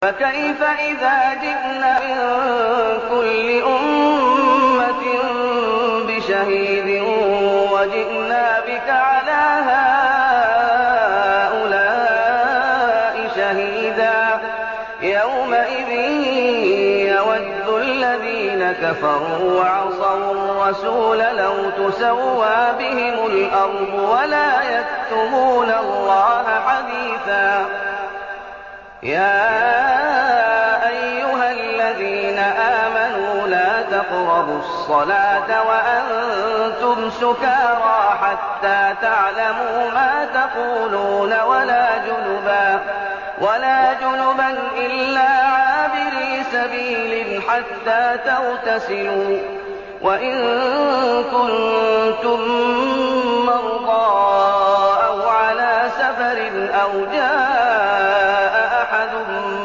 فكيف إذا جئنا من كل أمة بشهيد وجئنا بك على هؤلاء شهيدا يومئذ يود الذين كفروا وعصوا الرسول لو تسوى بهم الأرض ولا يكتمون الله حديثا. يا أيها الذين آمنوا لا تقربوا الصلاة وأنتم سكارى حتى تعلموا ما تقولون ولا جنبا إلا عابري سبيل حتى تغتسلوا وإن كنتم مرضى